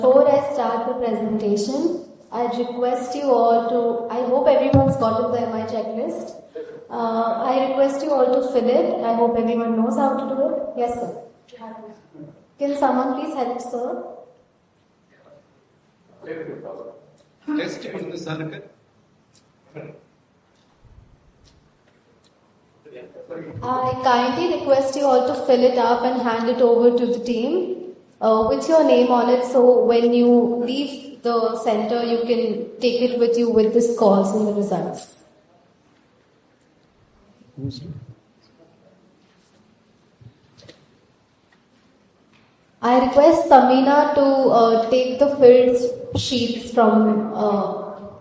Before I start the presentation, I request you all to, I hope everyone's gotten the MI checklist. I request you all to fill it. I hope everyone knows how to do it. Yes, sir. Can someone please help, sir? Test on the circuit. I kindly request you all to fill it up and hand it over to the team with your name on it, so when you leave the center, you can take it with you with the scores and the results. I request Tamina to take the filled sheets from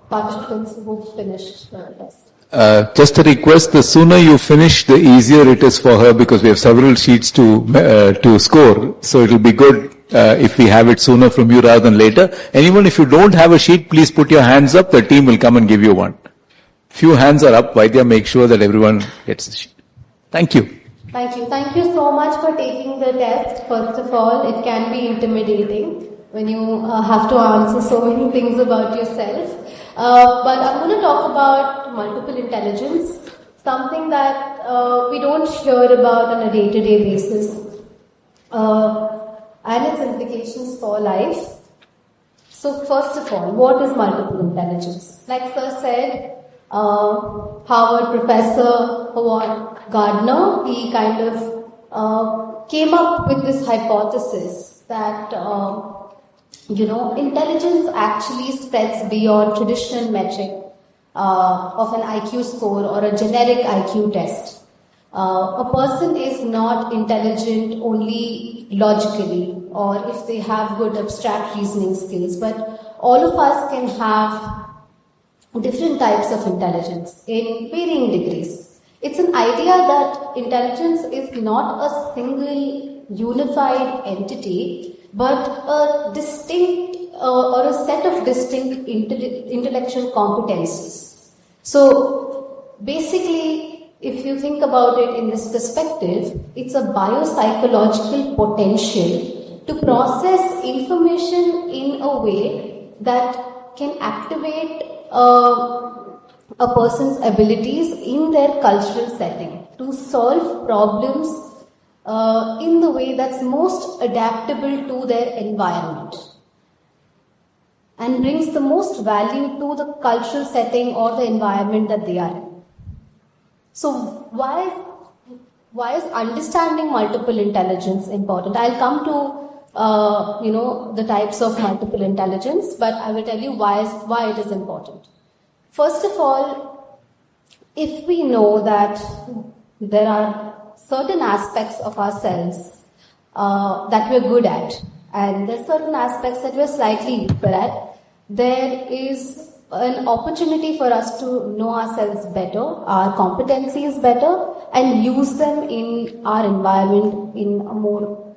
participants who finished the test. Just a request, the sooner you finish, the easier it is for her, because we have several sheets to score. So it will be good if we have it sooner from you rather than later. Anyone, if you don't have a sheet, please put your hands up. The team will come and give you one. Few hands are up. Vaidya, make sure that everyone gets the sheet. Thank you. Thank you. Thank you so much for taking the test. First of all, it can be intimidating when you have to answer so many things about yourself. But I'm going to talk about multiple intelligence, something that we don't hear about on a day-to-day basis, and its implications for life. So first of all, what is multiple intelligence? Like Sir said, Harvard professor Howard Gardner, he kind of came up with this hypothesis that intelligence actually spreads beyond traditional metric of an IQ score or a generic IQ test. A person is not intelligent only logically or if they have good abstract reasoning skills, but all of us can have different types of intelligence in varying degrees. It's an idea that intelligence is not a single unified entity, but a distinct or a set of distinct intellectual competencies. So basically, if you think about it in this perspective, it's a biopsychological potential to process information in a way that can activate a person's abilities in their cultural setting to solve problems in the way that's most adaptable to their environment and brings the most value to the cultural setting or the environment that they are in. So why is understanding multiple intelligence important? I'll come to the types of multiple intelligence, but I will tell you why it is important. First of all, if we know that there are certain aspects of ourselves that we're good at, and there are certain aspects that we're slightly weaker at, there is an opportunity for us to know ourselves better, our competencies better, and use them in our environment in a more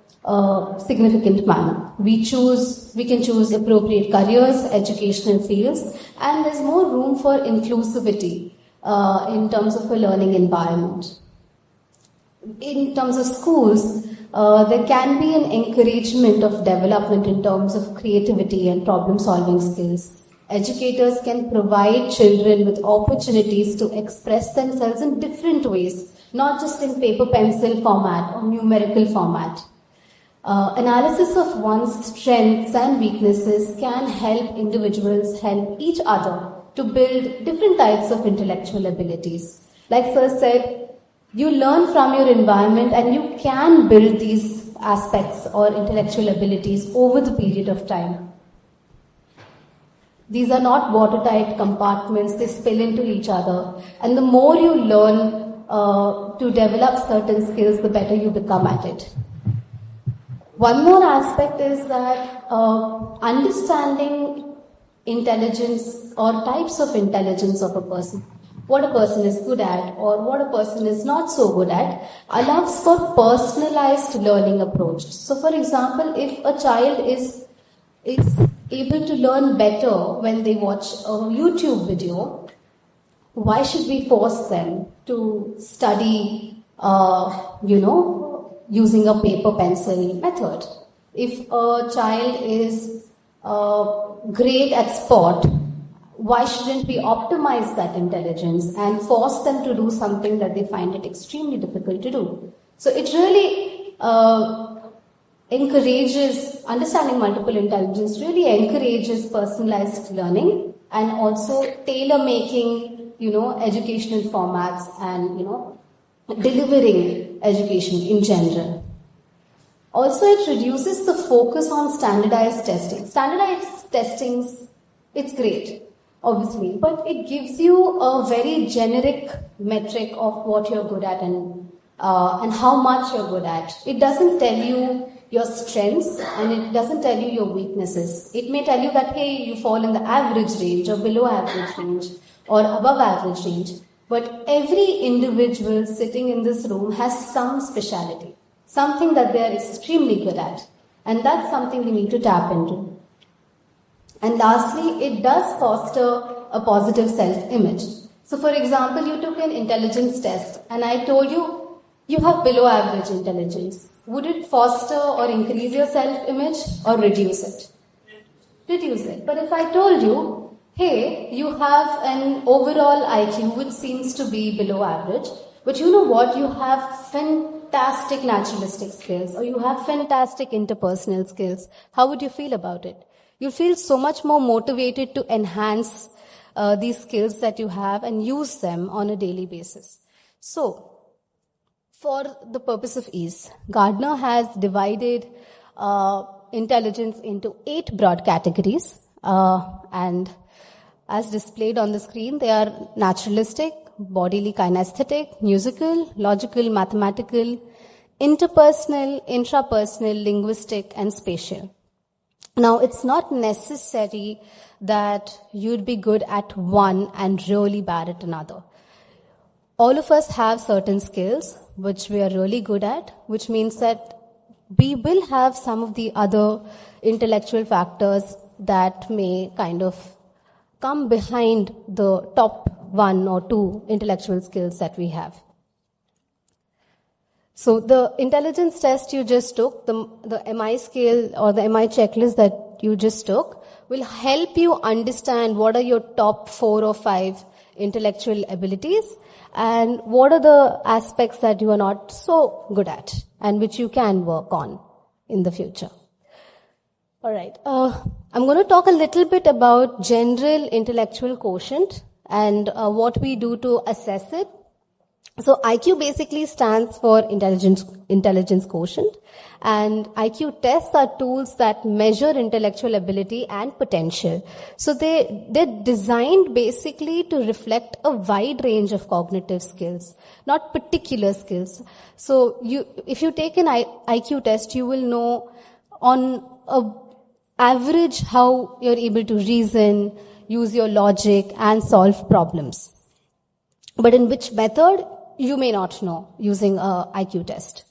significant manner. We can choose appropriate careers, educational fields, and there's more room for inclusivity in terms of a learning environment. In terms of schools, there can be an encouragement of development in terms of creativity and problem-solving skills. Educators can provide children with opportunities to express themselves in different ways, not just in paper pencil format or numerical format. Analysis of one's strengths and weaknesses can help individuals help each other to build different types of intellectual abilities. Like Sir said, you learn from your environment and you can build these aspects or intellectual abilities over the period of time. These are not watertight compartments, they spill into each other. And the more you learn to develop certain skills, the better you become at it. One more aspect is that understanding intelligence or types of intelligence of a person, what a person is good at or what a person is not so good at, allows for personalized learning approach. So for example, if a child is able to learn better when they watch a YouTube video, why should we force them to study, using a paper pencil method? If a child is great at sport, why shouldn't we optimize that intelligence and force them to do something that they find it extremely difficult to do? So it really encourages, understanding multiple intelligence really encourages personalized learning and also tailor making, educational formats and, delivering education in general. Also, it reduces the focus on standardized testing. Standardized testings, it's great, obviously, but it gives you a very generic metric of what you're good at and how much you're good at. It doesn't tell you your strengths and it doesn't tell you your weaknesses. It may tell you that, hey, you fall in the average range or below average range or above average range. But every individual sitting in this room has some speciality, something that they are extremely good at. And that's something we need to tap into. And lastly, it does foster a positive self-image. So for example, you took an intelligence test and I told you, you have below average intelligence. Would it foster or increase your self-image or reduce it? Reduce it. But if I told you, hey, you have an overall IQ which seems to be below average, but you know what? You have fantastic naturalistic skills or you have fantastic interpersonal skills. How would you feel about it? You feel so much more motivated to enhance these skills that you have and use them on a daily basis. So, for the purpose of ease, Gardner has divided intelligence into 8 broad categories, and as displayed on the screen, they are naturalistic, bodily kinesthetic, musical, logical, mathematical, interpersonal, intrapersonal, linguistic, and spatial. Now, it's not necessary that you'd be good at one and really bad at another. All of us have certain skills which we are really good at, which means that we will have some of the other intellectual factors that may kind of come behind the top 1 or 2 intellectual skills that we have. So the intelligence test you just took, the MI scale or the MI checklist that you just took will help you understand what are your top 4 or 5 intellectual abilities and what are the aspects that you are not so good at and which you can work on in the future. All right. I'm going to talk a little bit about general intellectual quotient and what we do to assess it. So IQ basically stands for intelligence quotient, and IQ tests are tools that measure intellectual ability and potential. So they're designed basically to reflect a wide range of cognitive skills, not particular skills. So if you take an IQ test, you will know on a average how you're able to reason, use your logic, and solve problems. But in which method, you may not know using a IQ test.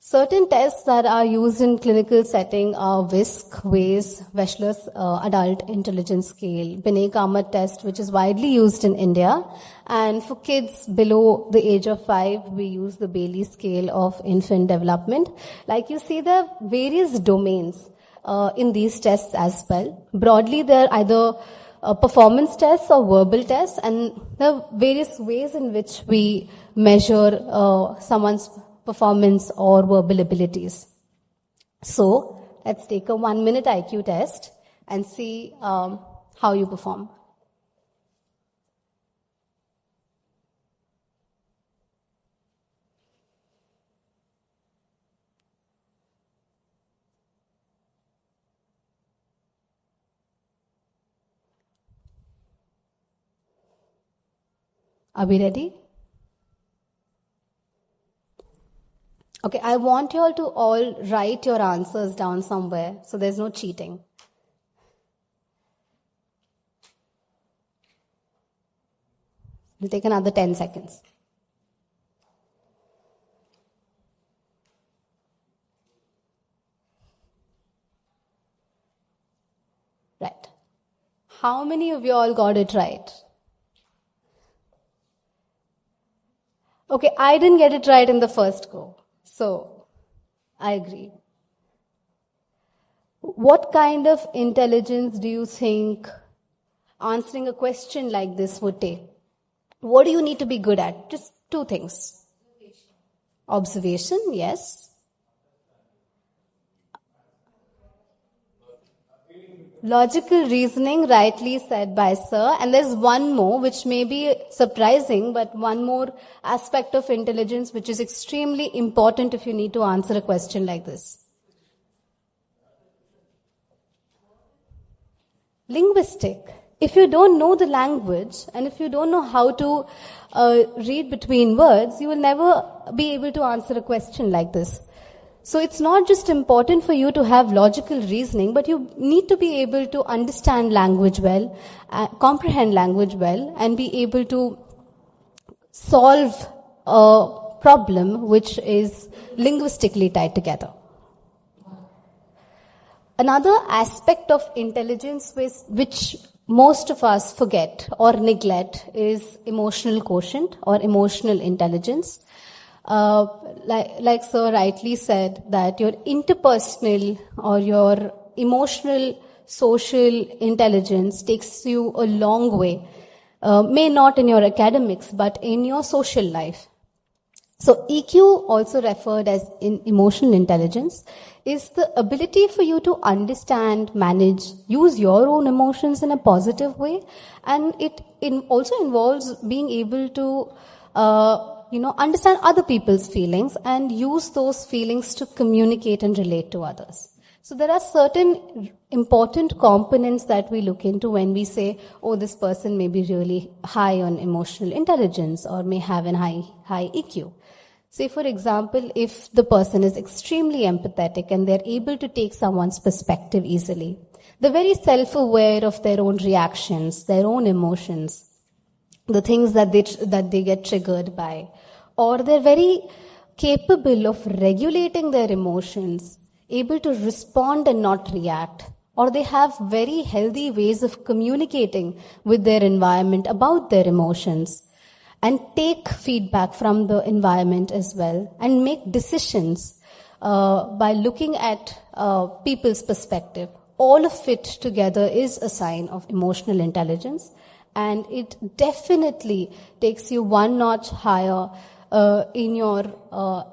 Certain tests that are used in clinical setting are WISC, WAIS, Wechsler's Adult Intelligence Scale, Binet-Carmot test, which is widely used in India. And for kids below the age of 5, we use the Bailey Scale of Infant Development. Like you see, there are various domains in these tests as well. Broadly, they're either performance tests or verbal tests, and there are various ways in which we measure someone's performance or verbal abilities. So, let's take a 1-minute IQ test and see how you perform. Are we ready? Okay, I want you all to all write your answers down somewhere, so there's no cheating. We'll take another 10 seconds. Right. How many of you all got it right? Okay, I didn't get it right in the first go, so I agree. what kind of intelligence do you think answering a question like this would take? What do you need to be good at? Just two things. Observation, yes. Logical reasoning, rightly said by Sir. And there's one more, which may be surprising, but one more aspect of intelligence which is extremely important if you need to answer a question like this. Linguistic. If you don't know the language and if you don't know how to read between words, you will never be able to answer a question like this. So it's not just important for you to have logical reasoning, but you need to be able to understand language well, comprehend language well, and be able to solve a problem which is linguistically tied together. Another aspect of intelligence which most of us forget or neglect is emotional quotient or emotional intelligence. Like Sir rightly said, that your interpersonal or your emotional social intelligence takes you a long way. May not in your academics, but in your social life. So EQ, also referred as emotional intelligence, is the ability for you to understand, manage, use your own emotions in a positive way, and it also involves being able to understand other people's feelings and use those feelings to communicate and relate to others. So there are certain important components that we look into when we say, oh, this person may be really high on emotional intelligence or may have a high EQ. Say, for example, if the person is extremely empathetic and they're able to take someone's perspective easily, they're very self-aware of their own reactions, their own emotions, the things that they get triggered by, or they're very capable of regulating their emotions, able to respond and not react, or they have very healthy ways of communicating with their environment about their emotions, and take feedback from the environment as well, and make decisions by looking at people's perspective. All of it together is a sign of emotional intelligence, and it definitely takes you one notch higher in your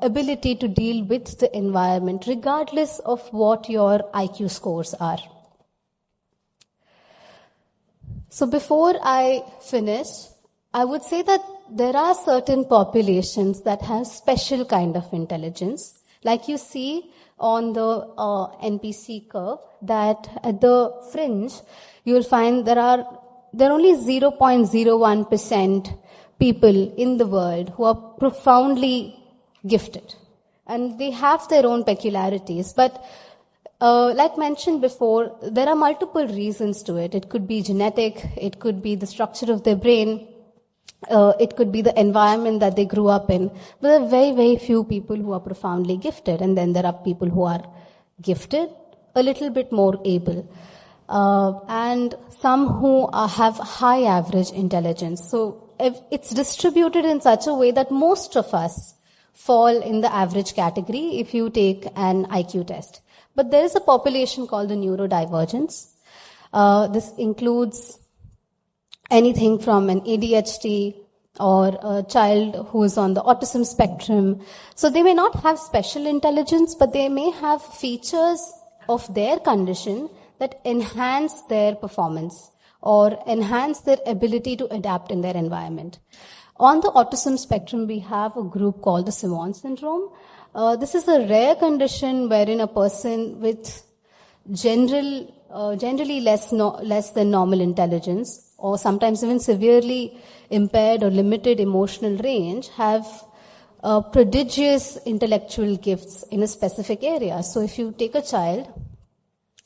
ability to deal with the environment, regardless of what your IQ scores are. So before I finish, I would say that there are certain populations that have special kind of intelligence. Like you see on the NPC curve, that at the fringe, you will find there are only 0.01% people in the world who are profoundly gifted. And they have their own peculiarities. But like mentioned before, there are multiple reasons to it. It could be genetic, it could be the structure of their brain, it could be the environment that they grew up in. But there are very, very few people who are profoundly gifted. And then there are people who are gifted, a little bit more able. And some who have high average intelligence. So it's distributed in such a way that most of us fall in the average category if you take an IQ test. But there is a population called the neurodivergence. This includes anything from an ADHD or a child who is on the autism spectrum. So they may not have special intelligence, but they may have features of their condition that enhance their performance or enhance their ability to adapt in their environment. On the autism spectrum, we have a group called the Savant syndrome. This is a rare condition wherein a person with generally less than normal intelligence, or sometimes even severely impaired or limited emotional range, have prodigious intellectual gifts in a specific area. So if you take a child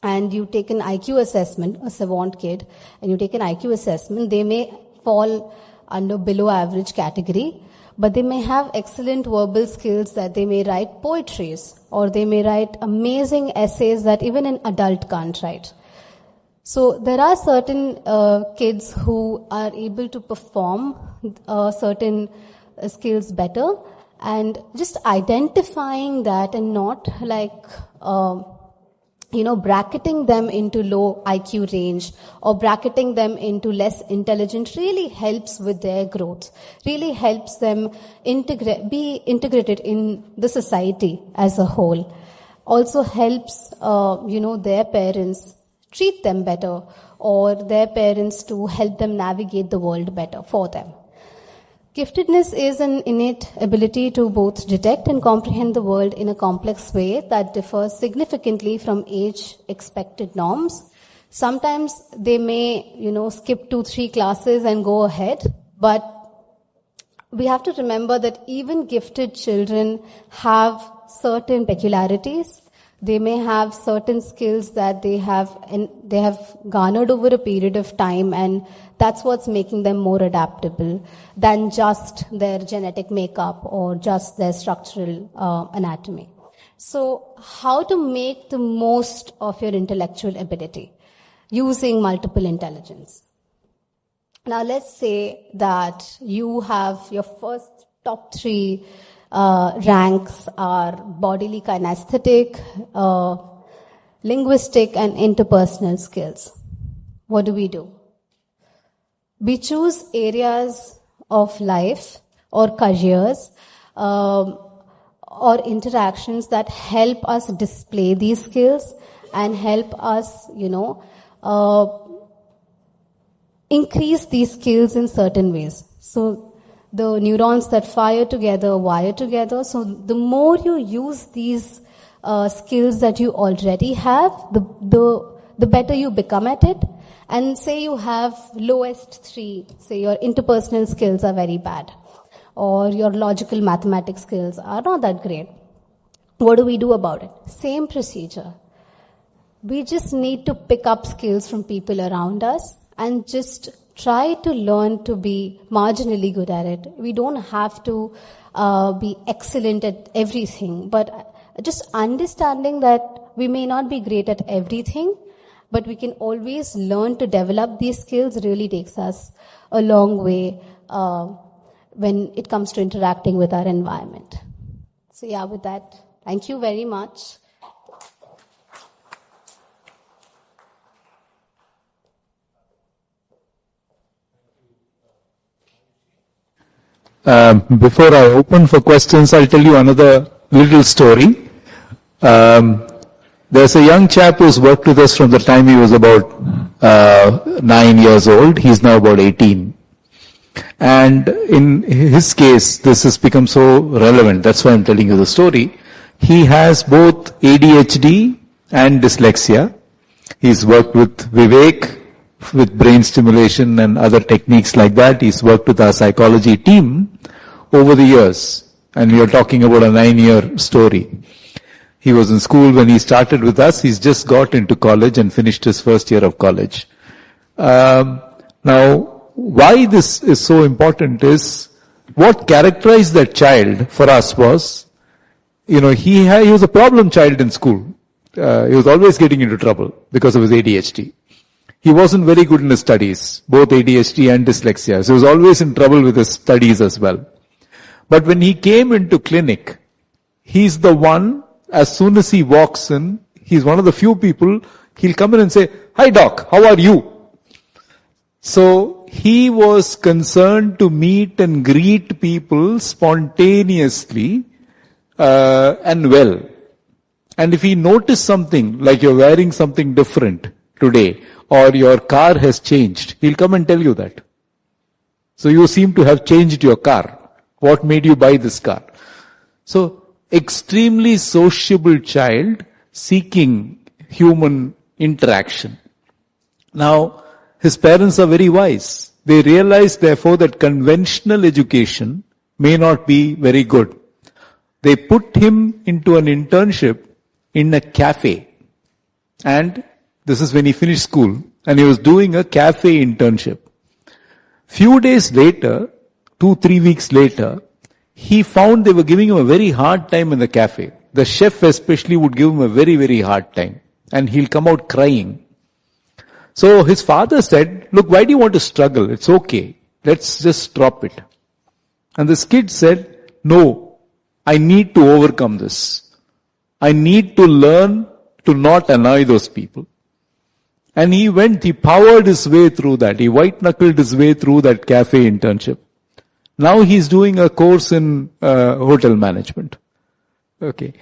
and you take an IQ assessment, a savant kid, and you take an IQ assessment, they may fall under below average category, but they may have excellent verbal skills that they may write poetries, or they may write amazing essays that even an adult can't write. So there are certain kids who are able to perform certain skills better, and just identifying that and not bracketing them into low IQ range or bracketing them into less intelligent really helps with their growth, really helps them be integrated in the society as a whole. Also helps, their parents treat them better, or their parents to help them navigate the world better for them. Giftedness is an innate ability to both detect and comprehend the world in a complex way that differs significantly from age-expected norms. Sometimes they may, skip 2-3 classes and go ahead, but we have to remember that even gifted children have certain peculiarities. They may have certain skills that they have garnered over a period of time, and that's what's making them more adaptable than just their genetic makeup or just their structural anatomy. So how to make the most of your intellectual ability using multiple intelligence? Now let's say that you have your first top 3 ranks are bodily kinesthetic, linguistic, and interpersonal skills. What do? We choose areas of life or careers or interactions that help us display these skills and help us, increase these skills in certain ways. So the neurons that fire together, wire together. So the more you use these skills that you already have, the better you become at it. And say you have lowest 3, say your interpersonal skills are very bad, or your logical mathematics skills are not that great. What do we do about it? Same procedure. We just need to pick up skills from people around us and just try to learn to be marginally good at it. We don't have to be excellent at everything, but just understanding that we may not be great at everything, but we can always learn to develop these skills really takes us a long way when it comes to interacting with our environment. So with that, thank you very much. Before I open for questions, I'll tell you another little story. There's a young chap who's worked with us from the time he was about 9 years old. He's now about 18. And in his case, this has become so relevant. That's why I'm telling you the story. He has both ADHD and dyslexia. He's worked with Vivek, with brain stimulation and other techniques like that. He's worked with our psychology team over the years. And we are talking about a 9-year story. He was in school when he started with us. He's just got into college and finished his first year of college. Now, why this is so important is what characterized that child for us was, he was a problem child in school. He was always getting into trouble because of his ADHD. He wasn't very good in his studies, both ADHD and dyslexia. So he was always in trouble with his studies as well. But when he came into clinic, he's the one, as soon as he walks in, he's one of the few people, he'll come in and say, "Hi doc, how are you?" So he was concerned to meet and greet people spontaneously and well. And if he noticed something, like you're wearing something different today, or your car has changed, he'll come and tell you that. So you seem to have changed your car. What made you buy this car? So extremely sociable child seeking human interaction. Now, his parents are very wise. They realize, therefore, that conventional education may not be very good. They put him into an internship in a cafe. And this is when he finished school. And he was doing a cafe internship. Few days later, 2-3 weeks later, he found they were giving him a very hard time in the cafe. The chef especially would give him a very, very hard time. And he'll come out crying. So his father said, "Look, why do you want to struggle? It's okay. Let's just drop it." And this kid said, "No, I need to overcome this. I need to learn to not annoy those people. And he powered his way through that. He white-knuckled his way through that cafe internship. Now he's doing a course in hotel management. Okay.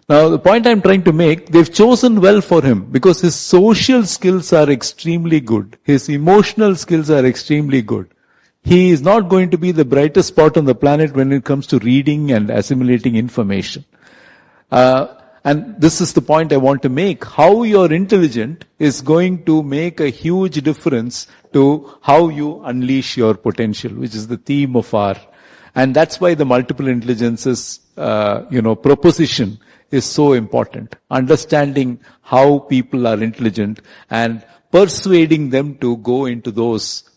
Now the point I'm trying to make, they've chosen well for him because his social skills are extremely good. His emotional skills are extremely good. He is not going to be the brightest spot on the planet when it comes to reading and assimilating information. And this is the point I want to make. How you're intelligent is going to make a huge difference to how you unleash your potential, which is the theme of our, and that's why the multiple intelligences, proposition is so important. Understanding how people are intelligent and persuading them to go into those,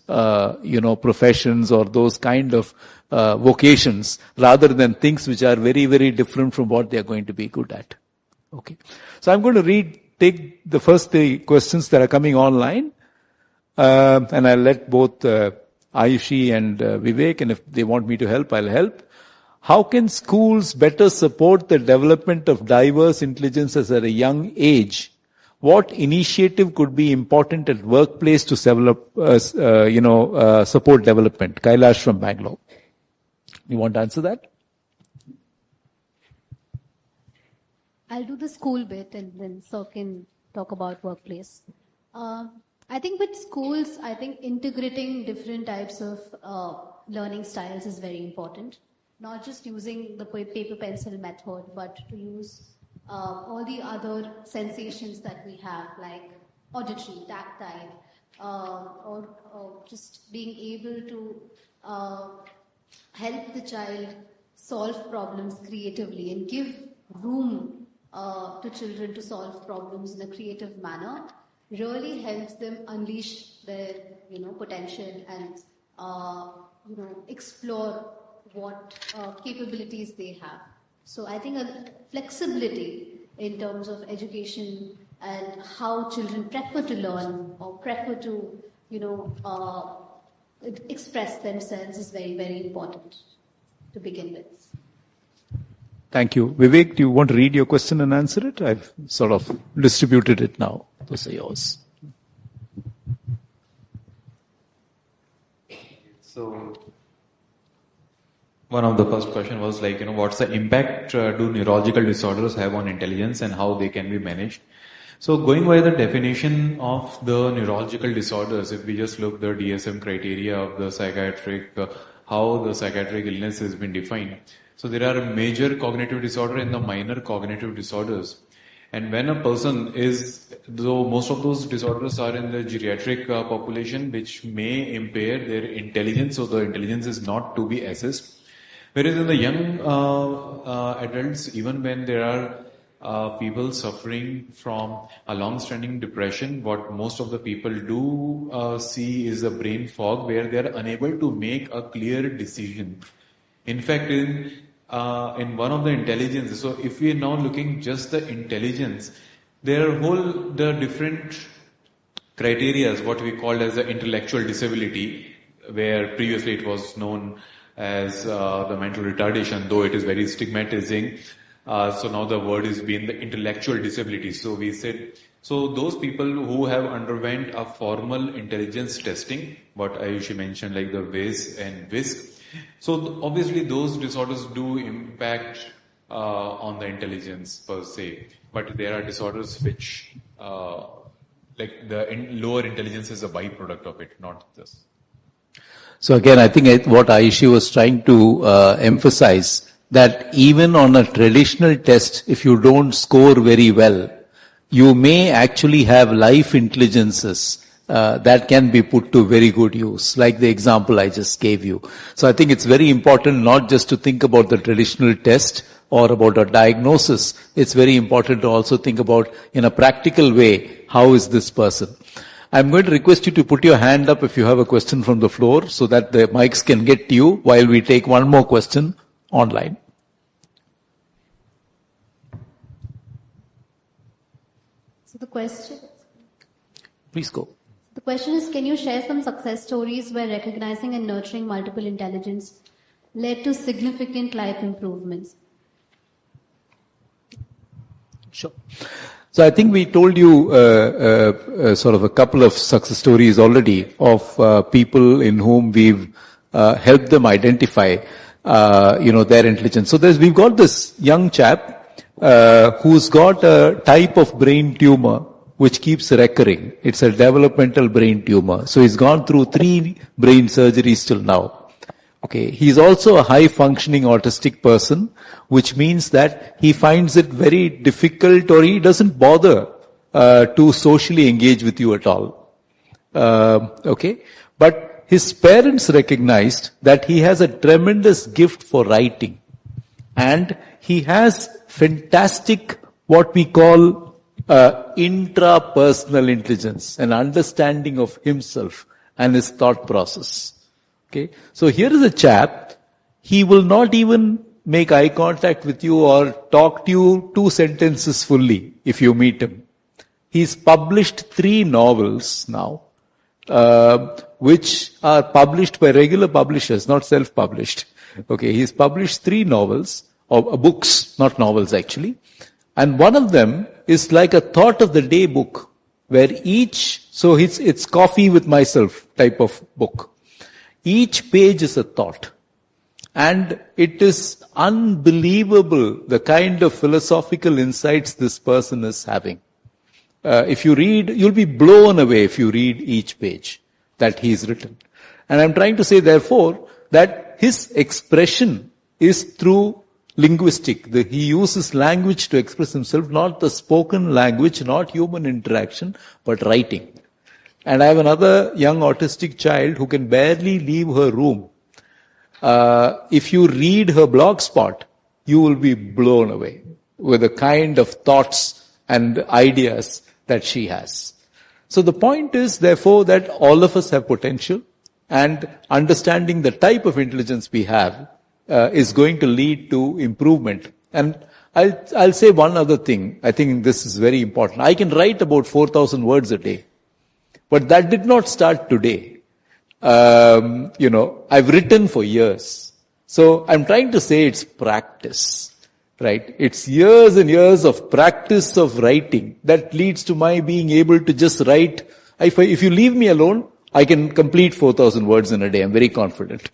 professions or those kind of vocations rather than things which are very, very different from what they are going to be good at. Okay. So I'm going to take the first three questions that are coming online, and I'll let both Ayushi and Vivek, and if they want me to help, I'll help. How can schools better support the development of diverse intelligences at a young age? What initiative could be important at workplace to develop, support development? Kailash from Bangalore. You want to answer that? I'll do the school bit and then Sir can talk about workplace. I think with schools, integrating different types of learning styles is very important. Not just using the paper pencil method, but to use all the other sensations that we have, like auditory, tactile, or just being able to help the child solve problems creatively and give room to children to solve problems in a creative manner really helps them unleash their potential and explore what capabilities they have. So I think a flexibility in terms of education and how children prefer to learn or prefer to express themselves is very, very important to begin with. Thank you. Vivek, do you want to read your question and answer it? I've sort of distributed it now. Those are yours. So, one of the first question was what's the impact do neurological disorders have on intelligence and how they can be managed? So going by the definition of the neurological disorders, if we just look the DSM criteria of the psychiatric, how the psychiatric illness has been defined. So there are major cognitive disorder and the minor cognitive disorders. And when a person though most of those disorders are in the geriatric population, which may impair their intelligence, so the intelligence is not to be assessed. Whereas in the young adults, even when there are people suffering from a long-standing depression, what most of the people do see is a brain fog where they are unable to make a clear decision. In fact, in one of the intelligences, so if we are now looking just the intelligence, there are the different criteria, what we call as the intellectual disability, where previously it was known as the mental retardation, though it is very stigmatizing. So now the word is being the intellectual disability. So we said, so those people who have underwent a formal intelligence testing, what Ayushi mentioned, like the WIS and WISC. So obviously those disorders do impact on the intelligence per se, but there are disorders which, like the lower intelligence is a byproduct of it, not this. So again, I think what Aishi was trying to emphasize, that even on a traditional test, if you don't score very well, you may actually have life intelligences that can be put to very good use, like the example I just gave you. So I think it's very important not just to think about the traditional test or about a diagnosis. It's very important to also think about, in a practical way, how is this person? I'm going to request you to put your hand up if you have a question from the floor so that the mics can get to you while we take one more question online. So the question... Please go. The question is, can you share some success stories where recognizing and nurturing multiple intelligence led to significant life improvements? Sure. So I think we told you sort of a couple of success stories already of people in whom we've helped them identify, their intelligence. So we've got this young chap who's got a type of brain tumor which keeps recurring. It's a developmental brain tumor. So he's gone through 3 brain surgeries till now. Okay, he's also a high functioning autistic person, which means that he finds it very difficult, or he doesn't bother to socially engage with you at all. Okay, but his parents recognized that he has a tremendous gift for writing, and he has fantastic what we call intrapersonal intelligence, an understanding of himself and his thought process. Okay, so here is a chap, he will not even make eye contact with you or talk to you 2 sentences fully if you meet him. He's published 3 novels now, which are published by regular publishers, not self-published. Okay, he's published 3 novels, or books, not novels actually. And one of them is like a thought of the day book, where so it's coffee with myself type of book. Each page is a thought. And it is unbelievable the kind of philosophical insights this person is having. If you read, you'll be blown away if you read each page that he's written. And I'm trying to say, therefore, that his expression is through linguistic. He uses language to express himself, not the spoken language, not human interaction, but writing. And I have another young autistic child who can barely leave her room. If you read her blog spot, you will be blown away with the kind of thoughts and ideas that she has. So the point is, therefore, that all of us have potential, and understanding the type of intelligence we have is going to lead to improvement. And I'll say one other thing. I think this is very important. I can write about 4,000 words a day. But that did not start today. I've written for years. So I'm trying to say it's practice, right? It's years and years of practice of writing that leads to my being able to just write. If you leave me alone, I can complete 4,000 words in a day. I'm very confident.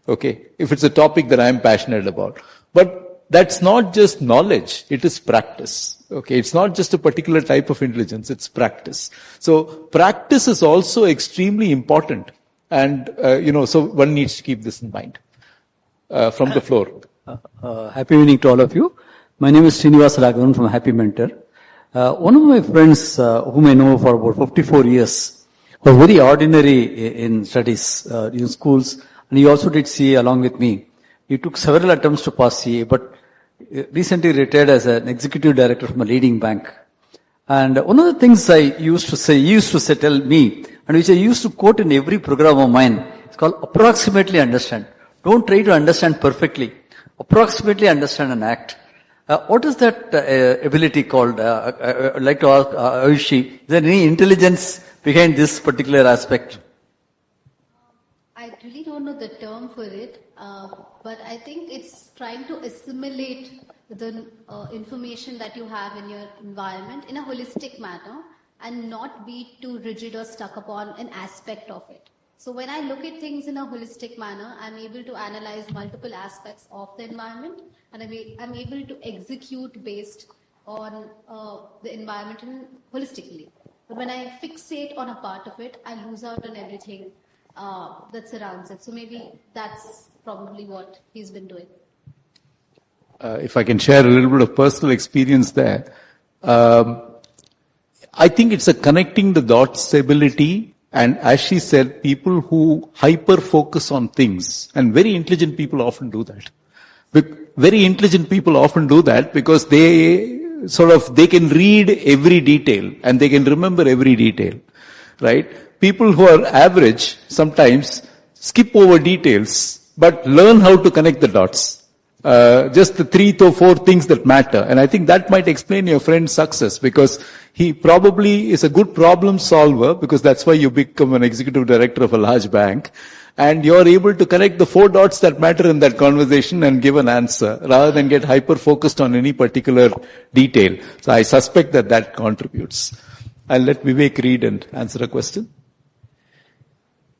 Okay. If it's a topic that I'm passionate about. But that's not just knowledge. It is practice. Okay, it's not just a particular type of intelligence, it's practice. So practice is also extremely important. And, so one needs to keep this in mind. From the floor. Happy evening to all of you. My name is Srinivas Raghavan from Happy Mentor. One of my friends, whom I know for about 54 years, was very ordinary in studies, in schools, and he also did CA along with me. He took several attempts to pass CA, but recently retired as an executive director from a leading bank. And one of the things he used to tell me, and which I used to quote in every program of mine, it's called approximately understand. Don't try to understand perfectly. Approximately understand and act. What is that ability called? I'd like to ask Ayushi, is there any intelligence behind this particular aspect? I really don't know the term for it, but I think it's trying to assimilate the information that you have in your environment in a holistic manner and not be too rigid or stuck upon an aspect of it. So when I look at things in a holistic manner, I'm able to analyze multiple aspects of the environment, and I'm able to execute based on the environment holistically. But when I fixate on a part of it, I lose out on everything that surrounds it. So maybe that's probably what he's been doing. If I can share a little bit of personal experience there. I think it's a connecting the dots ability. And as she said, people who hyper focus on things, and very intelligent people often do that. Very intelligent people often do that because they can read every detail and they can remember every detail, right? People who are average sometimes skip over details, but learn how to connect the dots. Just the 3 to 4 things that matter. And I think that might explain your friend's success, because he probably is a good problem solver, because that's why you become an executive director of a large bank. And you're able to connect the 4 dots that matter in that conversation and give an answer, rather than get hyper-focused on any particular detail. So I suspect that that contributes. I'll let Vivek read and answer a question.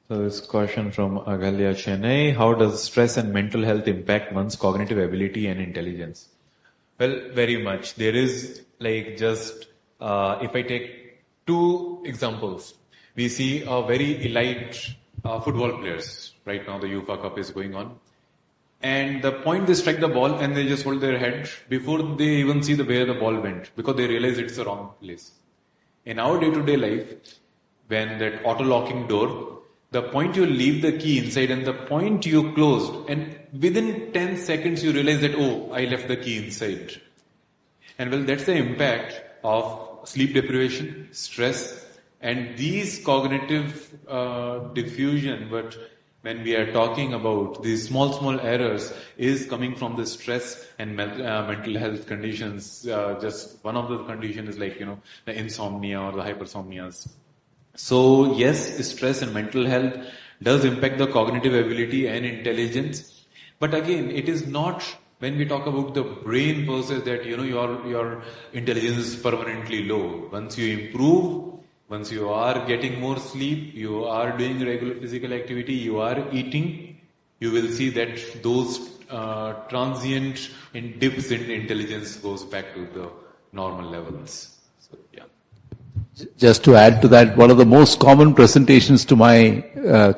So this question from Agalya Chennai: how does stress and mental health impact one's cognitive ability and intelligence? Well, very much. There is just, if I take 2 examples, we see a very elite football players. Right now the UEFA Cup is going on. And the point they strike the ball and they just hold their head before they even see where the ball went, because they realize it's the wrong place. In our day-to-day life, when that auto-locking door, the point you leave the key inside and the point you closed, and within 10 seconds you realize that, oh, I left the key inside. And well, that's the impact of sleep deprivation, stress, and these cognitive diffusion. But when we are talking about these small errors, is coming from the stress and mental health conditions. Just one of the conditions is the insomnia or the hypersomnias. So yes, stress and mental health does impact the cognitive ability and intelligence. But again, it is not, when we talk about the brain per se, that your intelligence is permanently low. Once you improve, once you are getting more sleep, you are doing regular physical activity, you are eating, you will see that those transient dips in intelligence goes back to the normal levels. So yeah. Just to add to that, one of the most common presentations to my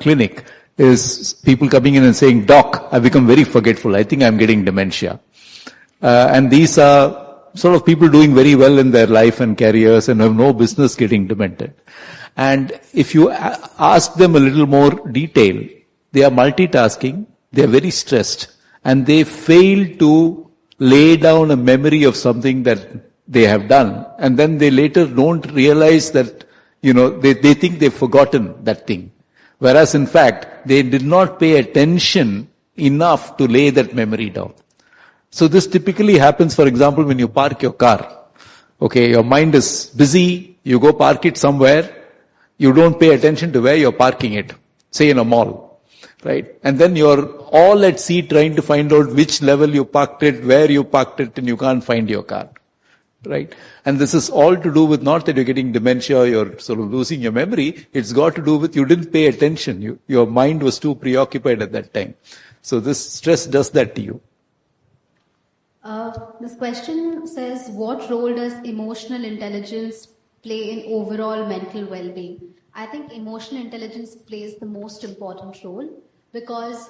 clinic is people coming in and saying, "Doc, I've become very forgetful. I think I'm getting dementia." And these are sort of people doing very well in their life and careers and have no business getting demented. And if you ask them a little more detail, they are multitasking, they are very stressed, and they fail to lay down a memory of something that they have done, and then they later don't realize that, they think they've forgotten that thing. Whereas in fact, they did not pay attention enough to lay that memory down. So this typically happens, for example, when you park your car. Okay, your mind is busy, you go park it somewhere, you don't pay attention to where you're parking it, say in a mall, right? And then you're all at sea trying to find out which level you parked it, where you parked it, and you can't find your car. Right? And this is all to do with not that you're getting dementia, you're sort of losing your memory. It's got to do with you didn't pay attention. Your mind was too preoccupied at that time. So this stress does that to you. This question says, what role does emotional intelligence play in overall mental well-being? I think emotional intelligence plays the most important role, because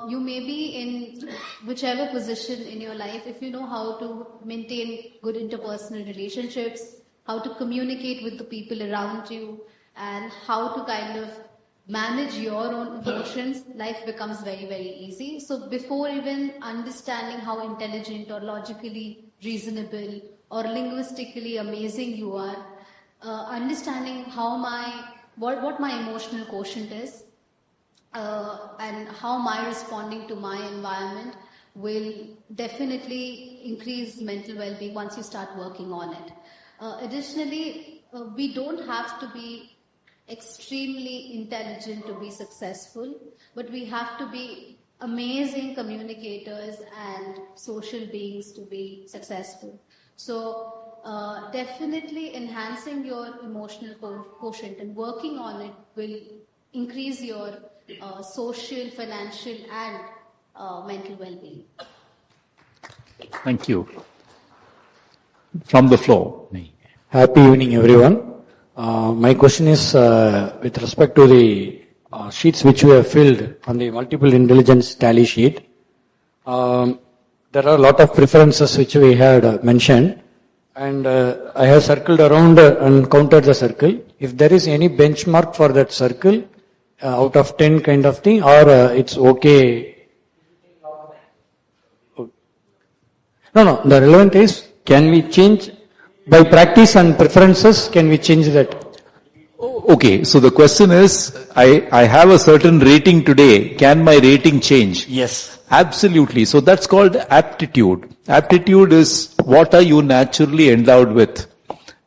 you may be in whichever position in your life, if you know how to maintain good interpersonal relationships, how to communicate with the people around you, and how to kind of manage your own emotions, life becomes very, very easy. So before even understanding how intelligent or logically reasonable or linguistically amazing you are, understanding what my emotional quotient is, and how am I responding to my environment will definitely increase mental well-being once you start working on it. Additionally, we don't have to be extremely intelligent to be successful, but we have to be amazing communicators and social beings to be successful. So definitely enhancing your emotional quotient and working on it will increase your social, financial, and mental well-being. Thank you. From the floor. Happy evening, everyone. My question is with respect to the sheets which we have filled on the multiple intelligence tally sheet. There are a lot of preferences which we had mentioned, and I have circled around and counted the circle. If there is any benchmark for that circle, out of 10 kind of thing, or it's okay? No, the relevant is, can we change by practice and preferences, can we change that? Okay, so the question is, I have a certain rating today, can my rating change? Yes. Absolutely. So that's called aptitude. Aptitude is what are you naturally endowed with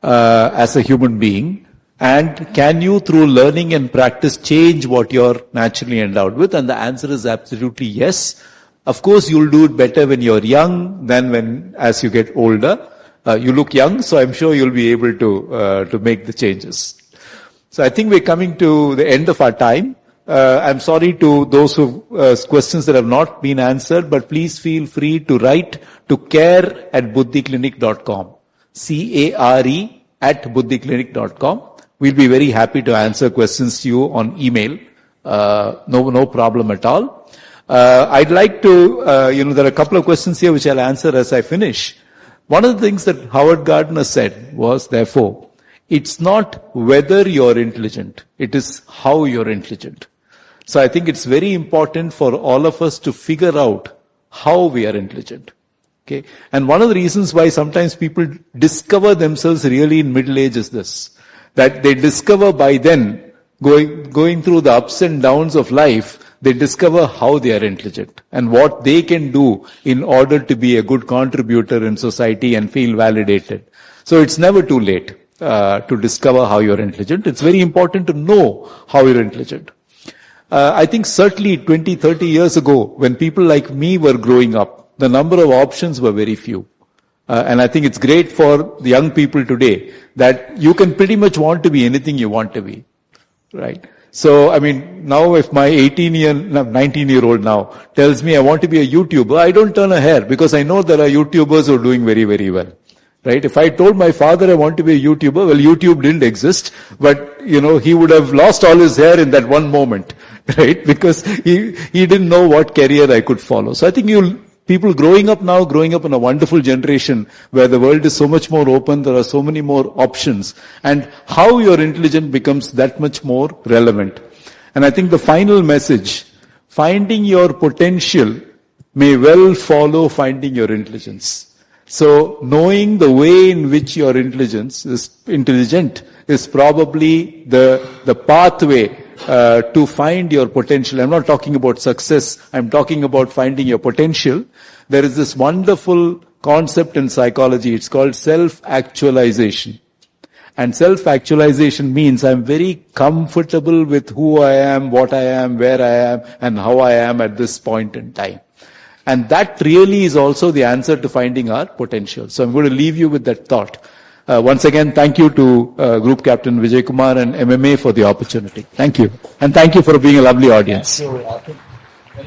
as a human being, and can you through learning and practice change what you're naturally endowed with? And the answer is absolutely yes. Of course, you'll do it better when you're young than as you get older. You look young, so I'm sure you'll be able to make the changes. So I think we're coming to the end of our time. I'm sorry to those who questions that have not been answered, but please feel free to write to care@buddhiclinic.com. care@buddhiclinic.com. We'll be very happy to answer questions to you on email. No problem at all. I'd like to, there are a couple of questions here which I'll answer as I finish. One of the things that Howard Gardner said was, therefore, it's not whether you're intelligent, it is how you're intelligent. So I think it's very important for all of us to figure out how we are intelligent. Okay? And one of the reasons why sometimes people discover themselves really in middle age is this, that they discover by then, going through the ups and downs of life, they discover how they are intelligent and what they can do in order to be a good contributor in society and feel validated. So it's never too late to discover how you're intelligent. It's very important to know how you're intelligent. I think certainly 20, 30 years ago, when people like me were growing up, the number of options were very few. And I think it's great for the young people today that you can pretty much want to be anything you want to be. Right? So, I mean, now if my 19-year-old now tells me I want to be a YouTuber, I don't turn a hair because I know there are YouTubers who are doing very, very well. Right? If I told my father I want to be a YouTuber, well, YouTube didn't exist, but, he would have lost all his hair in that one moment. Right? Because he didn't know what career I could follow. So I think people growing up in a wonderful generation where the world is so much more open, there are so many more options, and how you're intelligent becomes that much more relevant. And I think the final message, finding your potential may well follow finding your intelligence. So knowing the way in which your intelligent is probably the pathway to find your potential. I'm not talking about success. I'm talking about finding your potential. There is this wonderful concept in psychology. It's called self-actualization. And self-actualization means I'm very comfortable with who I am, what I am, where I am, and how I am at this point in time. And that really is also the answer to finding our potential. So I'm going to leave you with that thought. Once again, thank you to Group Captain Vijay Kumar and MMA for the opportunity. Thank you. And thank you for being a lovely audience.